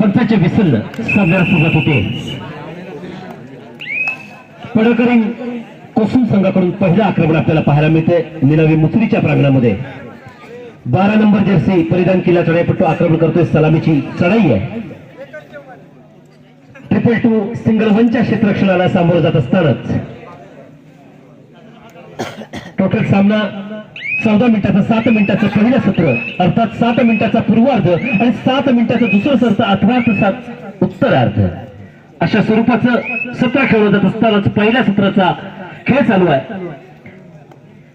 पंचाचे विसरलं सामन्याला सुरुवात होते. पडकरी कोसूम संघाकडून पहिलं आक्रमण आपल्याला पाहायला मिळते निनावी मुसरीच्या प्रांगणामध्ये. 12 नंबर जर्सी परिधान केला चढाईपट्टू आक्रमण करतोय. सलामीची चढाई आहे. 2-2 सिंगल वनच्या क्षेत्ररक्षणाला सामोरं जात असतानाच टोटल सामना 14 मिनिटाचा 7 मिनिटाचं पहिलं सत्र अर्थात 7 मिनिटाचा पूर्वार्ध आणि 7 मिनिटाचं दुसरं सत्र 18 तासात उत्तरार्ध अशा स्वरूपाचं सत्र खेळलं जात असतानाच पहिल्या सत्राचा खेळ चालू आहे.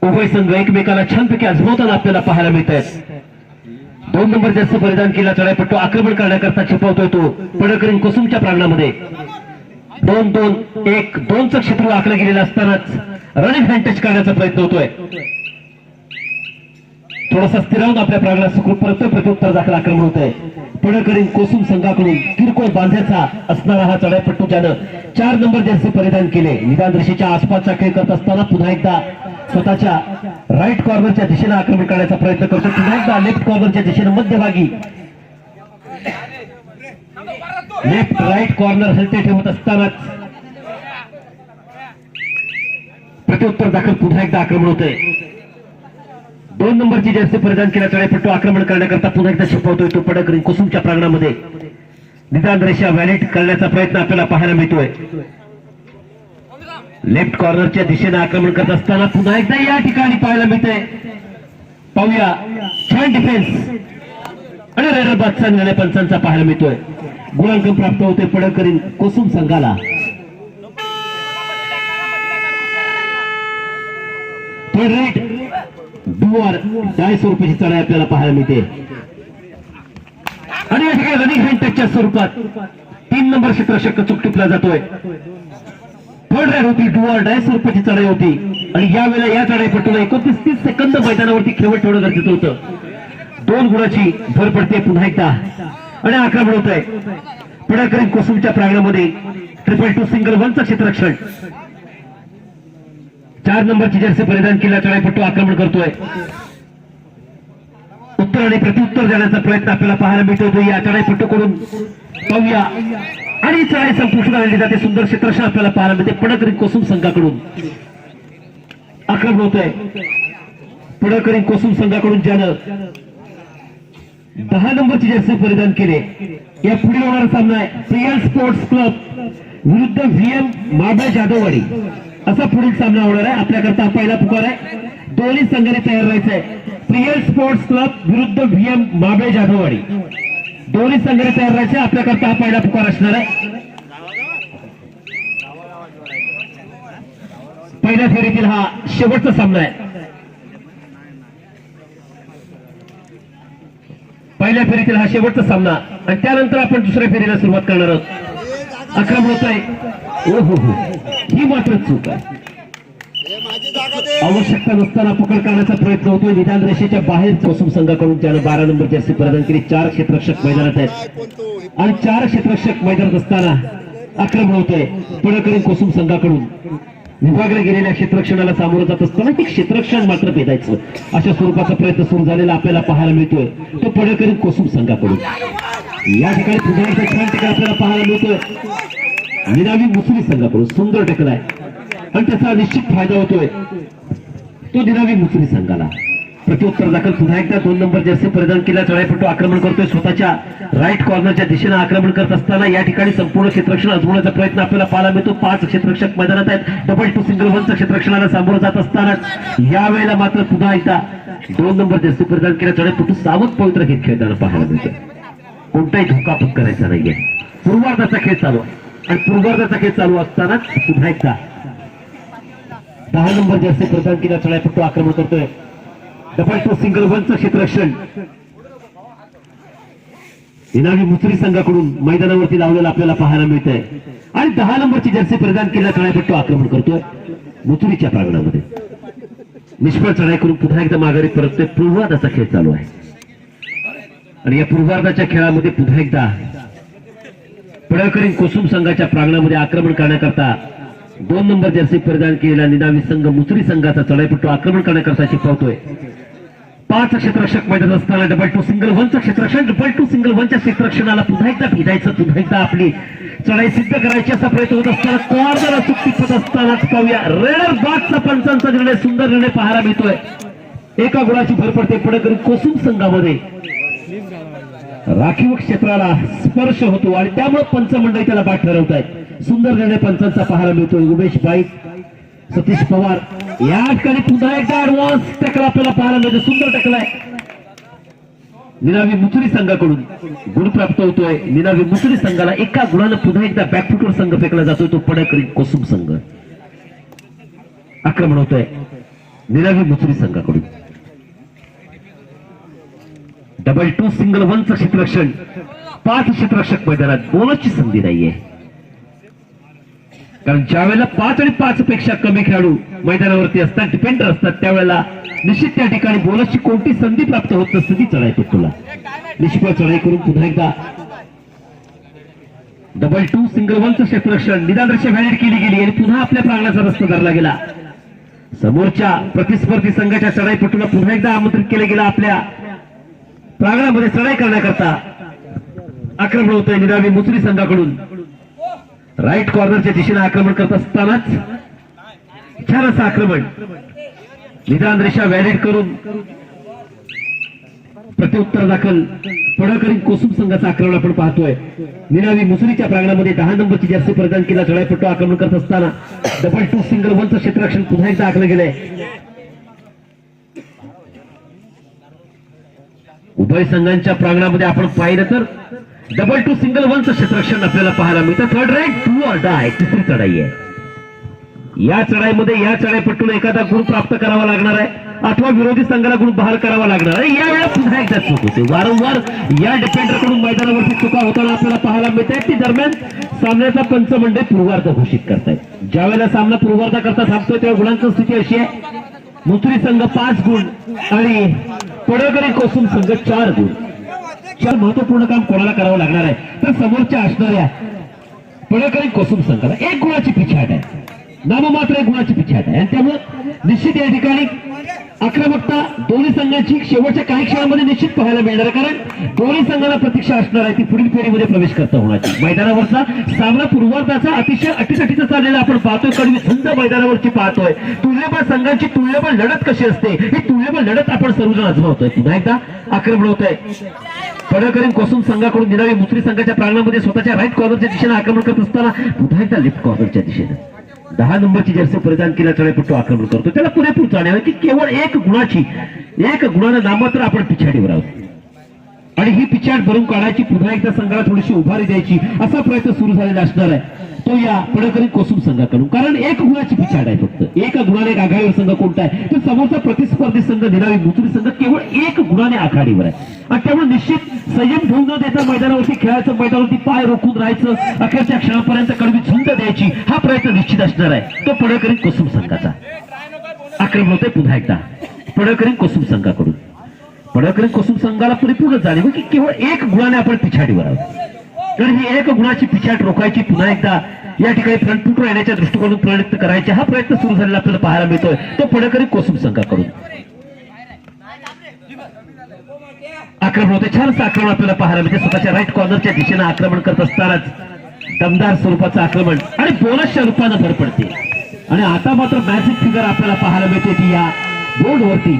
उभय संघ एकमेकाला छानपैकी आजमावताना आपल्याला पाहायला मिळत आहेत. 2 नंबर जर्सी परिधान केला चढाईपट्टू आक्रमण करण्याकरता छिपवतोय तो पडकरी कोसूमच्या प्रांगणामध्ये. 2-2-1-2चं क्षेत्र आखलं गेलेलं असतानाच रनिंग हँड टच करण्याचा प्रयत्न होतोय. थोडासा स्थिरावून आपल्या प्रांगणात सुखरूप परत प्रत्युत्तर दाखल आक्रमण होत आहे. पडकरी कोसूम संघाकडून किरकोळ बांध्याचा असणारा हा चढाईपट्टू ज्यानं 4 नंबर जर्सी परिधान केले. निदान रेषेच्या आसपासचा खेळ करत असताना पुन्हा एकदा स्वतःच्या राईट कॉर्नरच्या दिशेने आक्रमण करण्याचा प्रयत्न करतो. पुन्हा एकदा लेफ्ट कॉर्नरच्या दिशेने मध्यभागी लेफ्ट राईट कॉर्नर हलते ठेवत असतानाच प्रत्युत्तर दाखल पुन्हा एकदा आक्रमण होतंय. 2 नंबरची जर्सी परिधान केला चढाईपट्टू आक्रमण करण्याकरता पुन्हा एकदा छिपवतोय तो पडकरी कोसूमच्या प्रांगणामध्ये. निदान रेषा व्हॅलिड करण्याचा प्रयत्न आपल्याला पाहायला मिळतोय. लेफ्ट कॉर्नरच्या दिशेने आक्रमण करत असताना पुन्हा एकदा या ठिकाणी पाहायला मिळतंय. पाहूया छान डिफेन्स आणि रेडर बादचा निर्णय पंचांचा पाहायला मिळतोय. गुणांकन प्राप्त होते पडकरी कोसूम संघाला. थर्ड राईट डुआर 250 रुपयाची चढाई आपल्याला पाहायला मिळते. आणि या ठिकाणी रनिंग हँड टचच्या स्वरूपात 3 नंबर क्षेत्ररक्षक चूक टिपला जातोय. थर्ड राईट होती डुआर 250 रुपयाची चढाई होती आणि यावेळेला या चढाईपट्टूला 29-30 सेकंद मैदानावरती खेळवत ठेवणं गरजेचं होतं. 2 गुणाची भर पडते पुन्हा एकदा आणि आक्रमण होत आहे. पडकरी कोसूमच्या प्रांगणामध्ये 2-2 सिंगल वनचं क्षेत्ररक्षण. 4 नंबरची जर्सी परिधान केला चढाईपट्टू आक्रमण करतोय. उत्तर आणि प्रत्युत्तर देण्याचा प्रयत्न आपल्याला पाहायला मिळतो या चढाईपट्टूकडून. पाहूया आणि चढाई संपुष्ट झालेली जाते. सुंदर क्षेत्ररक्षण आपल्याला पाहायला मिळते पडकरी कोसूम संघाकडून. आक्रमण होत आहे पडकरी कोसूम संघाकडून ज्यानं 10 नंबरची जर्सी परिधान केले. या पुढील होणारा सामना आहे प्रियल स्पोर्ट्स क्लब विरुद्ध VM माबा जाधववाडी असा पुढील सामना होणार आहे. आपल्याकरता पहिला पुकार आहे. दोन्ही संघाने तयार राहायचं आहे. प्रियल स्पोर्ट्स क्लब विरुद्ध VM माबे जाधववाडी दोन्ही संघाने तयार राहायचे. आपल्याकरता हा पहिला पुकार असणार आहे. पहिल्या फेरीतील हा शेवटचा सामना आहे. पहिल्या फेरीतील हा शेवटचा सामना आणि त्यानंतर आपण दुसऱ्या फेरीला सुरुवात करणार आहोत. आक्रमण होत आहे. ओहो ही मात्र चूक आहे. आवश्यकता नसताना पकड करण्याचा प्रयत्न होतोय. निदान रेषेच्या बाहेर कोसूम संघाकडून त्यानं 12 नंबर जर्सी परिधान केली. 4 क्षेत्ररक्षक मैदानात आहेत आणि 4 क्षेत्ररक्षक मैदानात असताना आक्रमण होतंय पडकरी कोसूम संघाकडून. विभागल्या गेलेल्या क्षेत्ररक्षणाला सामोरं जात असताना ते क्षेत्ररक्षण मात्र भेदायचं अशा स्वरूपाचा प्रयत्न सुरू झालेला आपल्याला पाहायला मिळतोय तो पडकरी कोसूम संघाकडून. या ठिकाणी पुन्हा एकदा छान टेकल आपल्याला पाहायला मिळतोय निनावी मुसरी संघाकडून. सुंदर टेकल आहे आणि त्याचा निश्चित फायदा होतोय तो निनावी मुसरी संघाला. प्रत्युत्तर दाखल पुन्हा एकदा 2 नंबर जर्सी परिधान केला चढाईपट्टू आक्रमण करतोय. स्वतःच्या राईट कॉर्नरच्या दिशेने आक्रमण करत असताना या ठिकाणी संपूर्ण क्षेत्ररक्षण अजवण्याचा प्रयत्न आपल्याला पाहायला मिळतो. 5 क्षेत्ररक्षक मैदानात आहेत. 2-2 सिंगल वनचं क्षेत्ररक्षणाला सामोरं जात असताना यावेळेला मात्र पुन्हा एकदा 2 नंबर जर्सी परिधान केला चढाईपट्टू सावध पवित्र घेत खेळताना पाहायला मिळतो. कोणताही धोका पत्करायचा नाहीये. पूर्वार्धाचा खेळ चालू आणि पूर्वार्धाचा खेळ चालू असताना पुन्हा एकदा 10 नंबर जर्सी परिधान केला चढाईपट्टू आक्रमण करतोय. 2-2 सिंगल वनचं क्षेत्ररक्षण निनावी मुसरी संघाकडून मैदानावरती लावलेलं आपल्याला पाहायला मिळतंय आणि 10 नंबरची जर्सी परिधान केला चढाईपट्टू आक्रमण करतोय मुसरीच्या प्रांगणामध्ये. निष्फळ चढाई करून पुन्हा एकदा माघारी परततोय. पूर्वार्धाचा खेळ चालू आहे आणि या पूर्वार्धाच्या खेळामध्ये पुन्हा एकदा पडकरी कोसूम संघाच्या प्रांगणामध्ये आक्रमण करण्याकरता 2 नंबर जर्सी परिधान केलेला निनावी संघ मुसरी संघाचा चढाईपट्टू आक्रमण करण्याकरता शिकवतोय. 5 क्षेत्ररक्षक मैदानात असताना डबल टू सिंगल वनचं क्षेत्ररक्षण, डबल टू सिंगल वनच्या क्षेत्ररक्षणाला पुन्हा एकदा भिडायचं, पुन्हा एकदा आपली चढाई सिद्ध करायची असा प्रयत्न होत असताना कॉर्नर सुट्टीपत असतानाच पाहूया रेडर बॉक्सचा पंचांचा निर्णय, सुंदर निर्णय पाहायला मिळतोय. एका गुणाची भर पडते पडकरी कोसुम संघामध्ये. राखीव क्षेत्राला स्पर्श होतो आणि त्यामुळे पंचमंडळी त्याला बाद ठरवत आहेत. सुंदर निर्णय पंचांचा पाहायला मिळतोय. उमेश बाईक, सतीश पवार या ठिकाणी पुन्हा एकदा ऍडव्हान्स टॅकल आपल्याला पाहायला मिळतो. सुंदर टॅकल आहे. निनावी मुचुरी संघाकडून गुण प्राप्त होतोय. निनावी मुचुरी संघाला एका गुणानं पुन्हा एकदा बॅकफुटवर संघ फेकला जातोय. तो पडकरी कोसुम संघ आक्रमण होतोय निनावी मुचुरी संघाकडून. डबल टू सिंगल वनचं क्षेत्ररक्षण, 5 क्षेत्ररक्षक मैदानात, बोनसची संधी नाहीये. कारण ज्यावेळेला 5 आणि 5 पेक्षा कमी खेळाडू मैदानावरती असतात, डिफेंडर असतात, त्यावेळेला निश्चित त्या ठिकाणी बोनसची कोणती संधी प्राप्त होत नसते. ती चढाई तुला निष्फळ चढाई करून पुन्हा एकदा डबल टू सिंगल वनचं क्षेत्ररक्षण निदानदर्शक व्हॅलिड केली गेली आणि पुन्हा आपल्या प्रांगणाचा रस्ता धरला गेला. समोरच्या प्रतिस्पर्धी संघाच्या चढाईपटूला पुन्हा एकदा आमंत्रित केलं गेलं आपल्या प्रांगणामध्ये चढाई करण्याकरता. आक्रमण होतंय निनावी मुचरी संघाकडून. राईट कॉर्नरच्या दिशेने आक्रमण करत असतानाच छान असं आक्रमण निदान रेषा व्हॅलिड करून प्रत्युत्तर दाखल पडकरी कोसुम संघाचं आक्रमण आपण पाहतोय. निनावी मुसरीच्या प्रांगणामध्ये 10 नंबरची जर्सी परिधान केला चढाईपट्टू आक्रमण करत असताना डबल टू सिंगल वनचं क्षेत्ररक्षण पुन्हा एकदा आखलं गेलंय. उभय संघांच्या प्रांगणामध्ये आपण पाहिलं तर डबल टू सिंगल वनचं क्षेत्ररक्षण आपल्याला पाहायला मिळतं. Third raid do or die तिसरी चढाई आहे. या चढाईमध्ये या चढाईपट्टूला एखादा गुण प्राप्त करावा लागणार आहे अथवा विरोधी संघाला गुण बहाल करावा लागणार आहे. यावेळेला पुन्हा एकदा चूक होते. वारंवार या डिफेंडरकडून मैदानावरती चुका होताना आपल्याला पाहायला मिळत आहेत. ती दरम्यान सामन्याचा पंचमंडळ पूर्वार्ध घोषित करतायत. ज्यावेळेला सामना पूर्वार्ध करता थांबतोय तेव्हा गुणांची स्थिती अशी आहे. मुसरी संघ 5 गुण आणि पडकरी कोसुम संघ 4 गुण. 4 महत्वपूर्ण काम कोणाला करावं लागणार आहे तर समोरच्या असणाऱ्या पडकरी कोसुम संघाला 1 गुणाची पिछाट आहे. नाममात्र 1 गुणाची पिछाट आहे आणि त्यामुळे निश्चित या ठिकाणी आक्रमकता दोन्ही संघांची शेवटच्या काही क्षणामध्ये निश्चित पाहायला मिळणार आहे. कारण दोन्ही संघांना प्रतीक्षा असणार आहे ती पुढील फेरीमध्ये प्रवेश करता होण्याची. मैदानावरचा सामना पूर्वार्धाचा अतिशय अटीतटीचा चाललेला आपण पाहतोय. कडवी झुंज मैदानावरची पाहतोय. तुल्यबळ संघांची तुल्यबळ लढत कशी असते ही तुल्यबळ लढत आपण सर्वजण आजमावतोय. पुन्हा एकदा आक्रमण होत आहे. पडकरी कोसुम संघाकडून निनावी मुसरी संघाच्या प्रांगणामध्ये स्वतःच्या राईट कॉर्नरच्या दिशेने आक्रमण करत असताना पुन्हा एकदा लेफ्ट कॉर्नरच्या दिशेने 10 नंबरची जर्सी परिधान केला चढाईपट्टू आक्रमण करतो. त्याला पुरेपूर जाणीव आहे की केवळ 1 गुणानं नामात्र आपण पिछाडीवर आहोत आणि ही पिछाड भरून काढायची, पुन्हा एकदा संघाला थोडीशी उभारी द्यायची असा प्रयत्न सुरू झालेला असणार आहे तो या पडकरी कोसुम संघाकडून. कारण 1 गुणाची पिछाड आहे. फक्त 1 गुणाने एक आघाडीवर संघ कोणता आहे तर समोरचा प्रतिस्पर्धी संघ निनावी मुसरी संघ केवळ 1 गुणाने आघाडीवर आहे आणि त्यामुळे निश्चित संयम ठेवून न देता मैदानावरती खेळायचं, मैदानावरती पाय रोखून राहायचं, अखेरच्या क्षणापर्यंत कडवी झुंज द्यायची हा प्रयत्न निश्चित असणार आहे तो पडकरी कोसुम संघाचा. आक्रमण होते पुन्हा एकदा पडकरी कोसुम संघाकडून. पडकरी कोसुम संघाला परिपूर्ण जाणीव की केवळ 1 गुणाने आपण पिछाडीवर आहोत. तर ही 1 गुणाची पिछाट रोखायची, पुन्हा एकदा या ठिकाणी फ्रंट फुटवर येण्याच्या दृष्टिकोनातून प्रयत्न करायचे हा प्रयत्न सुरू झालेला आपल्याला पाहायला मिळतोय तो पडकरी कोसुम संघाकडून. आक्रमण होते. छान आक्रमण आपल्याला पाहायला मिळते. स्वतःच्या राईट कॉर्नरच्या दिशेने आक्रमण करत असतानाच दमदार स्वरूपाचं आक्रमण आणि बोनसच्या रूपानं भर पडते आणि आता मात्र मॅजिक फिगर आपल्याला पाहायला मिळते की या बोर्डवरती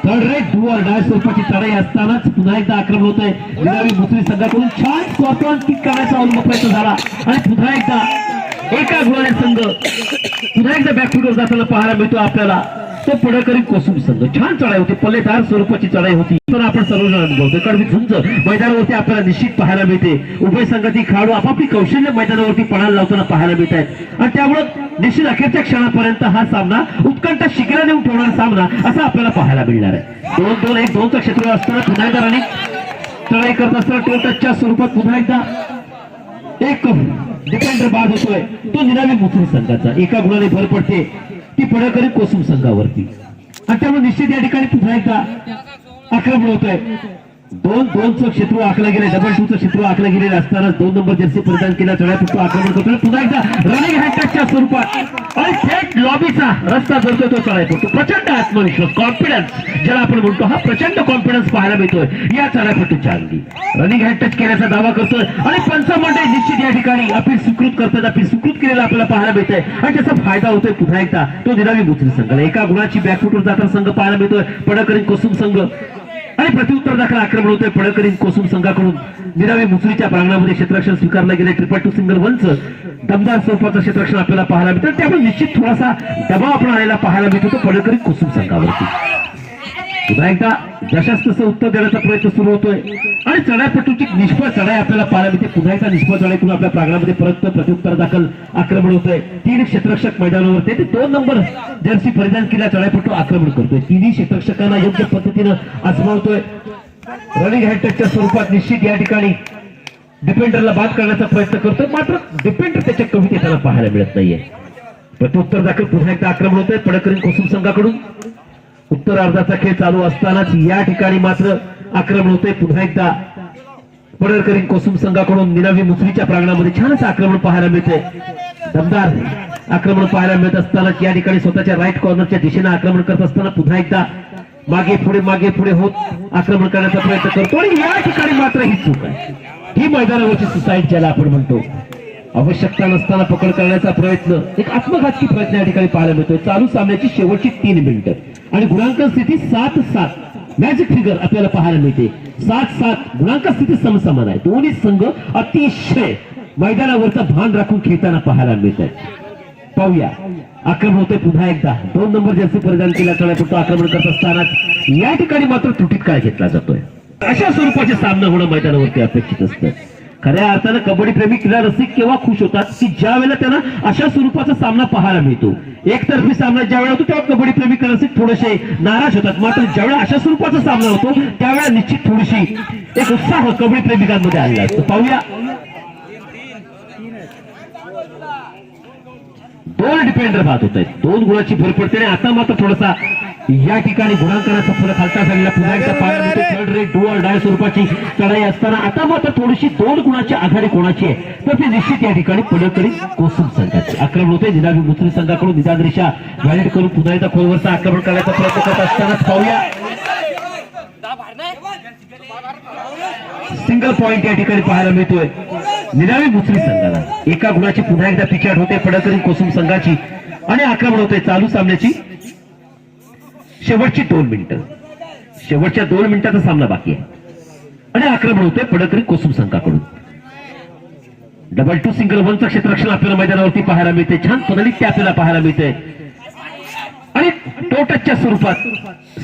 third rate do or die स्वरूपाची चढाई असतानाच पुन्हा एकदा आक्रमण होत आहे. निनावी मुसरी संघाकडून छान स्कॉर्पियन किक करण्याचा अवलंब प्रयत्न झाला आणि पुन्हा एकदा एका गुणाने संघ पुन्हा एकदा बॅकफुटवर जाताना पाहायला मिळतो आपल्याला तो पडकरी कोसुम संघ. छान चढाई होती, पल्लेदार स्वरूपाची चढाई होती पण आपण सर्वजण अनुभवतो. कडवी झुंज मैदानावरती आपल्याला निश्चित पाहायला मिळते. उभय संघातील खेळाडू आपापली कौशल्य मैदानावरती पणाला लावताना पाहायला मिळत आहेत आणि त्यामुळे निश्चित अखेरच्या क्षणापर्यंत हा सामना उत्कंठ शिखरा नेऊन ठेवणारा सामना असा आपल्याला पाहायला मिळणार आहे. 2-2-1-2चा क्षेत्र असताना पुन्हा एकदा रनिंग चढाई करत असताना टोल टचच्या स्वरूपात पुन्हा एकदा एक डिफेंडर बाद होतोय तो निनावी मुसरी संघाचा. 1 गुणाने भर पडते ती पडकरी कोसुम संघावरती आणि त्यामुळे निश्चित या ठिकाणी पुन्हा एकदा आक्रमण होत आहे. 2-2चं क्षेत्र आखलं गेले, डबल 2चं क्षेत्र आखलं गेलेलं असताना 2 नंबर जर्सी परिधान केला चढायपुट्टू आक्रमण करतोय पुन्हा एकदा रनिंग हँडटचच्या स्वरूपात आणि थेट लॉबीचा रस्ता धरतोय तो चढायपुट्टू. प्रचंड आत्मविश्वास, कॉन्फिडन्स ज्याला आपण म्हणतो, हा प्रचंड कॉन्फिडन्स पाहायला मिळतोय या चढायपुट्टूच्या अंगी. रनिंग हँडटच केल्याचा दावा करतोय आणि पंचमंडळ निश्चित या ठिकाणी अपील स्वीकृत करतात. अपील स्वीकृत केलेला आपल्याला पाहायला मिळतंय आणि त्याचा फायदा होतोय पुन्हा एकदा तो निरावी मुचरी संघाला. एका गुणाची बॅकफुटवर जाताना संघ पाहायला मिळतोय पडकरी कोसुम संघ आणि प्रत्युत्तर दाखल आक्रमण होतोय पडकरी कोसुम संघाकडून. निरावी मुसरीच्या प्रांगणामध्ये क्षेत्ररक्षण स्वीकारलं गेले. 2-2 सिंगल 1चं दमदार स्वरूपाचं क्षेत्ररक्षण आपल्याला पाहायला मिळतं. त्यामुळे निश्चित थोडासा दबाव आपण आलेला पाहायला मिळतो तो पडकरी कोसुम संघावरती. पुन्हा एकदा जशास तसं उत्तर देण्याचा प्रयत्न सुरू होतोय आणि चढाईपट्टूची निष्फळ चढाई आपल्याला पाहायला मिळते. पुन्हा एकदा निष्फळ चढाईतून आपल्या प्रांगणामध्ये परत प्रत्युत्तर दाखल आक्रमण होतोय. 3 क्षेत्ररक्षक मैदानावरती ते 2 नंबर जर्सी परिधान केला चढाईपट्टू आक्रमण करतोय. 3 क्षेत्ररक्षकांना योग्य पद्धतीनं आजमावतोय. रनिंग हँडटचच्या स्वरूपात निश्चित या ठिकाणी डिफेंडरला बाद करण्याचा प्रयत्न करतोय, मात्र डिफेंडर त्याच्या कमी त्याला पाहायला मिळत नाहीये. प्रत्युत्तर दाखल पुन्हा एकदा आक्रमण होतोय पडकरी कोसुम संघाकडून. उत्तरार्धाचा खेळ चालू असतानाच या ठिकाणी मात्र आक्रमण होते पुन्हा एकदा पडकरी कोसुम संघाकडून. निरावी मुसरीच्या प्रांगणामध्ये छानच आक्रमण पाहायला मिळते. दमदार आक्रमण पाहायला मिळत असतानाच या ठिकाणी स्वतःच्या राईट कॉर्नरच्या दिशेने आक्रमण करत असताना पुन्हा एकदा मागे पुढे होत आक्रमण करण्याचा प्रयत्न करतो आणि या ठिकाणी मात्र ही चूक आहे. ही मैदानावरची सुसाईड ज्याला आपण म्हणतो. आवश्यकता नसताना पकड करण्याचा प्रयत्न, एक आत्मघातकी प्रयत्न या ठिकाणी पाहायला मिळतोय. चालू सामन्याची शेवटची 3 मिनिटं आणि गुणांक स्थिती 7-7 मॅजिक फिगर आपल्याला पाहायला मिळते. 7-7 गुणांक स्थिती समसमान आहे. दोन्ही संघ अतिशय मैदानावरचा भान राखून खेळताना पाहायला मिळत आहे. पाहूया आक्रमण होते पुन्हा एकदा 2 नंबर जर्सी परिधान केला चढाईपट्टू आक्रमण करत असताना या ठिकाणी मात्र त्रुटीत काय घेतला जातोय. अशा स्वरूपाचे सामना होणं मैदानावरती अपेक्षित असतं. खऱ्या अर्थानं कबड्डी प्रेमी क्रीडा रसिक केव्हा खुश होतात की ज्या वेळेला त्यांना अशा स्वरूपाचा सामना पाहायला मिळतो. एकतर्फी सामना ज्यावेळेला होतो तेव्हा कबड्डी प्रेमी क्रीडा रसिक थोडेसे नाराज होतात, मात्र ज्यावेळेला अशा स्वरूपाचा सामना होतो त्यावेळेला निश्चित थोडीशी एक उत्साह कबड्डी प्रेमिकांमध्ये आलेला असतो. पाहूया 2 डिफेंडर बाद होत आहेत. 2 गुणाची भर पडते आणि आता मात्र थोडासा या ठिकाणी गुणांकनाचा फरक हलका झालेला पुन्हा एकदा पाहायला मिळतो. Third rate do or die स्वरूपाची चढाई असताना आता मात्र थोडीशी 2 गुणाची आघाडी कोणाची आहे तर ती निश्चित या ठिकाणी पडकरी कोसुम संघाची. आक्रमण होते निरावी मुसरी संघाकडून. निदान रेषा व्हॅलिड करून पुन्हा एकदा खोलवरचा आक्रमण करण्याचा प्रयत्न करत असताना पाहूया सिंगल पॉइंट या ठिकाणी पाहायला मिळतोय निरावी मुसरी संघाला. एका गुणाची पुन्हा एकदा पिछाड होते पडकरी कोसुम संघाची आणि आक्रमण होते चालू सामन्याची शेवटची 2 मिनिटं. शेवटच्या 2 मिनिटाचा सामना बाकी आहे आणि आक्रमण होते पडकरी कोसुम संघाकडून. 2-2 सिंगल 1चं क्षेत्ररक्षण आपल्याला मैदानावरती पाहायला मिळते. छान पद्धतीने आपल्याला पाहायला मिळते आणि टोटच्या स्वरूपात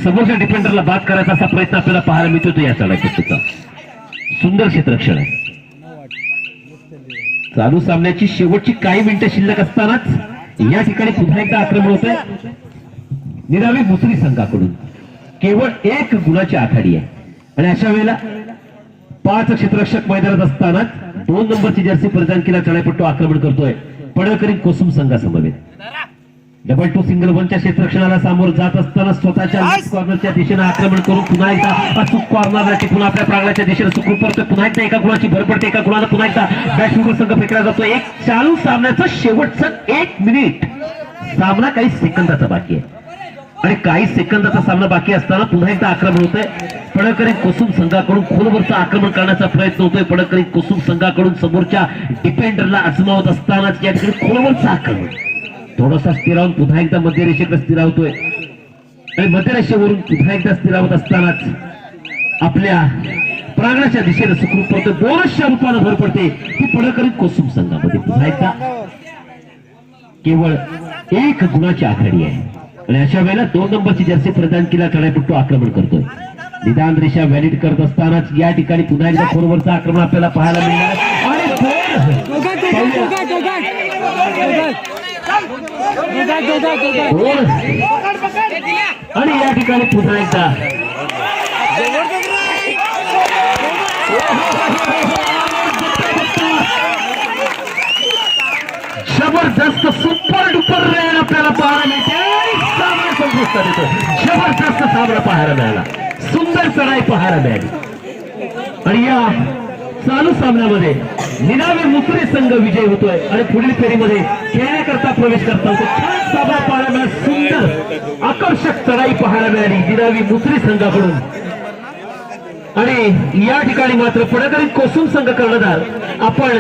समोरच्या डिफेंडरला बाद करायचा असा प्रयत्न आपल्याला पाहायला मिळतो. तो या चढाईपट्टूचा सुंदर क्षेत्ररक्षण आहे. चालू सामन्याची शेवटची काही मिनिटं शिल्लक असतानाच या ठिकाणी पुन्हा एकदा आक्रमण होतंय निरावी मुसरी संघाकडून. केवळ 1 गुणाची आघाडी आहे आणि अशा वेळेला 5 क्षेत्ररक्षक मैदानात असताना 2 नंबरची जर्सी परिधान केला चढाईपट्टू आक्रमण करतोय पडकरी कोसुम संघासमवेत. 2-2 सिंगल 1च्या क्षेत्ररक्षणाला सामोर जात असताना स्वतःच्या कॉर्नरच्या दिशेने आक्रमण करून पुन्हा एकदा अचूक कॉर्नरला टिपून आपल्या प्रांगणाच्या दिशेने सुखरूप पडतोय. पुन्हा एकदा एका गुणाची भर पडते. एका गुणाला पुन्हा एकदा बॅटशूटर संघ फेकला जातो. एक चालू सामन्याचा शेवटचा 1 मिनिट सामना काही सेकंदाचा बाकी आहे आणि काही सेकंदाचा सामना बाकी असताना पुन्हा एकदा आक्रमण होतंय पडकरी कोसुम संघाकडून. खोलवरचा आक्रमण करण्याचा प्रयत्न होतोय पडकरी कोसुम संघाकडून. समोरच्या डिफेंडरला आजमावत असतानाच या ठिकाणी खोलवरचं आक्रमण थोडासा स्थिरावून पुन्हा एकदा मध्यरेषेकडे स्थिरावतोय आणि मध्यरेषेवरून पुन्हा एकदा स्थिरावत असतानाच आपल्या प्रांगणाच्या दिशेने सुखरूप पडतोय. बोनसच्या रूपानं भर पडते ती पडकरी कोसुम संघामध्ये. पुन्हा एकदा केवळ 1 गुणाची आघाडी आहे आणि अशा वेळेला 2 नंबरची जर्सी परिधान केला चढाईपट्टू आक्रमण करतोय. निदान रेषा व्हॅलिड करत असतानाच या ठिकाणी पुन्हा एकदा खोलवरचं आक्रमण आपल्याला पाहायला मिळणार आणि या ठिकाणी पुन्हा एकदा जबरदस्त सुपर डुपर रेन आपल्याला पाहायला मिळते. जबरदस्त सामना पाहायला मिळाला. सुंदर चढाई पाहायला मिळाली. आणि या चालू सामन्यामध्ये निनावी मुसरी संघ विजय होतोय आणि पुढील फेरीमध्ये खेळण्याकरता प्रवेश करता होतो. छान सामना पाहायला मिळाला, सुंदर आकर्षक चढाई पाहायला मिळाली निनावी मुसरी संघाकडून. आणि या ठिकाणी मात्र पुढाकारी कोसुम संघ कर्णधार आपण